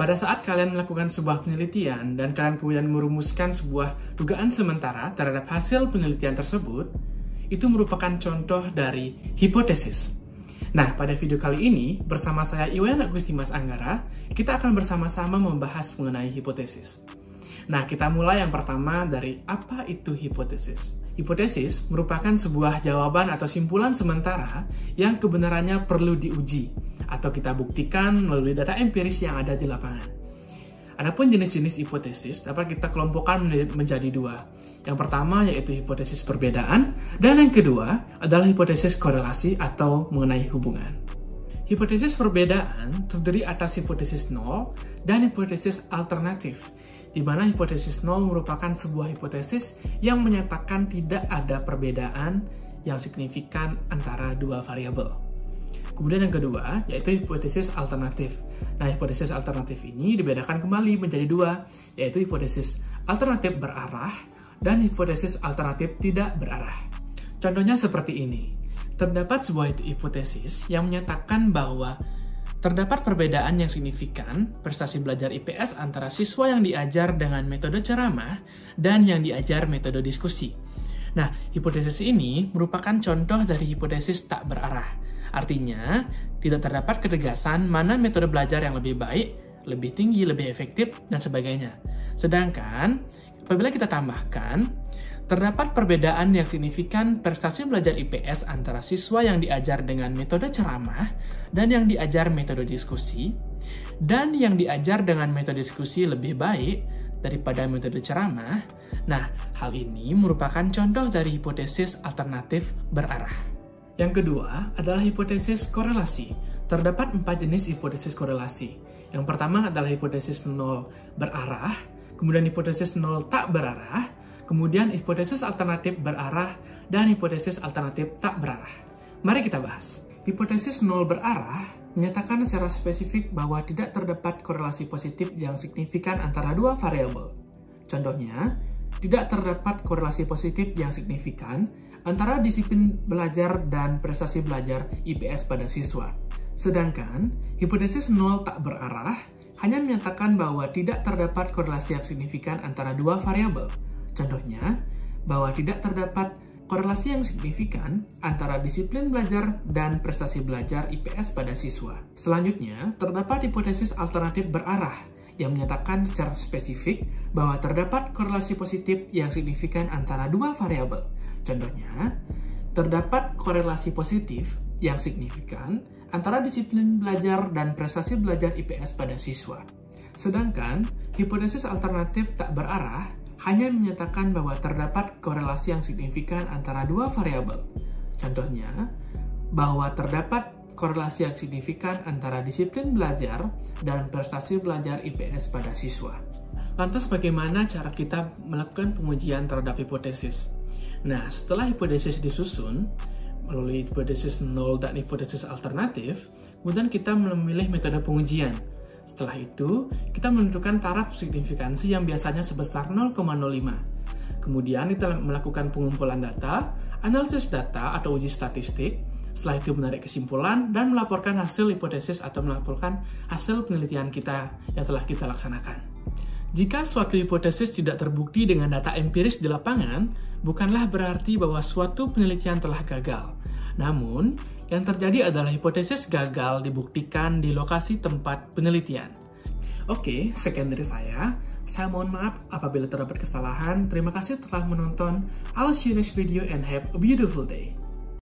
Pada saat kalian melakukan sebuah penelitian dan kalian kemudian merumuskan sebuah dugaan sementara terhadap hasil penelitian tersebut, itu merupakan contoh dari hipotesis. Nah, pada video kali ini, bersama saya Iwan Agustimas Anggara, kita akan bersama-sama membahas mengenai hipotesis. Nah, kita mulai yang pertama dari apa itu hipotesis. Hipotesis merupakan sebuah jawaban atau simpulan sementara yang kebenarannya perlu diuji atau kita buktikan melalui data empiris yang ada di lapangan. Adapun jenis-jenis hipotesis dapat kita kelompokkan menjadi dua. Yang pertama yaitu hipotesis perbedaan, dan yang kedua adalah hipotesis korelasi atau mengenai hubungan. Hipotesis perbedaan terdiri atas hipotesis nol dan hipotesis alternatif, di mana hipotesis nol merupakan sebuah hipotesis yang menyatakan tidak ada perbedaan yang signifikan antara dua variabel. Kemudian yang kedua, yaitu hipotesis alternatif. Nah, hipotesis alternatif ini dibedakan kembali menjadi dua, yaitu hipotesis alternatif berarah dan hipotesis alternatif tidak berarah. Contohnya seperti ini. Terdapat sebuah hipotesis yang menyatakan bahwa terdapat perbedaan yang signifikan prestasi belajar IPS antara siswa yang diajar dengan metode ceramah dan yang diajar metode diskusi. Nah, hipotesis ini merupakan contoh dari hipotesis tak berarah. Artinya, tidak terdapat ketegasan mana metode belajar yang lebih baik, lebih tinggi, lebih efektif, dan sebagainya. Sedangkan, apabila kita tambahkan, terdapat perbedaan yang signifikan prestasi belajar IPS antara siswa yang diajar dengan metode ceramah dan yang diajar metode diskusi, dan yang diajar dengan metode diskusi lebih baik daripada metode ceramah. Nah, hal ini merupakan contoh dari hipotesis alternatif berarah. Yang kedua adalah hipotesis korelasi. Terdapat 4 jenis hipotesis korelasi. Yang pertama adalah hipotesis nol berarah, kemudian hipotesis nol tak berarah, kemudian hipotesis alternatif berarah, dan hipotesis alternatif tak berarah. Mari kita bahas. Hipotesis nol berarah menyatakan secara spesifik bahwa tidak terdapat korelasi positif yang signifikan antara dua variabel. Contohnya, tidak terdapat korelasi positif yang signifikan antara disiplin belajar dan prestasi belajar IPS pada siswa. Sedangkan, hipotesis nol tak berarah hanya menyatakan bahwa tidak terdapat korelasi yang signifikan antara dua variabel. Contohnya, bahwa tidak terdapat korelasi yang signifikan antara disiplin belajar dan prestasi belajar IPS pada siswa. Selanjutnya, terdapat hipotesis alternatif berarah yang menyatakan secara spesifik bahwa terdapat korelasi positif yang signifikan antara dua variabel. Contohnya, terdapat korelasi positif yang signifikan antara disiplin belajar dan prestasi belajar IPS pada siswa. Sedangkan, hipotesis alternatif tak berarah hanya menyatakan bahwa terdapat korelasi yang signifikan antara dua variabel. Contohnya, bahwa terdapat korelasi yang signifikan antara disiplin belajar dan prestasi belajar IPS pada siswa. Lantas bagaimana cara kita melakukan pengujian terhadap hipotesis? Nah, setelah hipotesis disusun melalui hipotesis nol dan hipotesis alternatif, kemudian kita memilih metode pengujian. Setelah itu, kita menentukan taraf signifikansi yang biasanya sebesar 0,05. Kemudian kita melakukan pengumpulan data, analisis data atau uji statistik. Setelah itu menarik kesimpulan dan melaporkan hasil hipotesis atau melaporkan hasil penelitian kita yang telah kita laksanakan. Jika suatu hipotesis tidak terbukti dengan data empiris di lapangan, bukanlah berarti bahwa suatu penelitian telah gagal. Namun, yang terjadi adalah hipotesis gagal dibuktikan di lokasi tempat penelitian. Oke, sekian dari saya. Saya mohon maaf apabila terdapat kesalahan. Terima kasih telah menonton. I'll see you next video and have a beautiful day.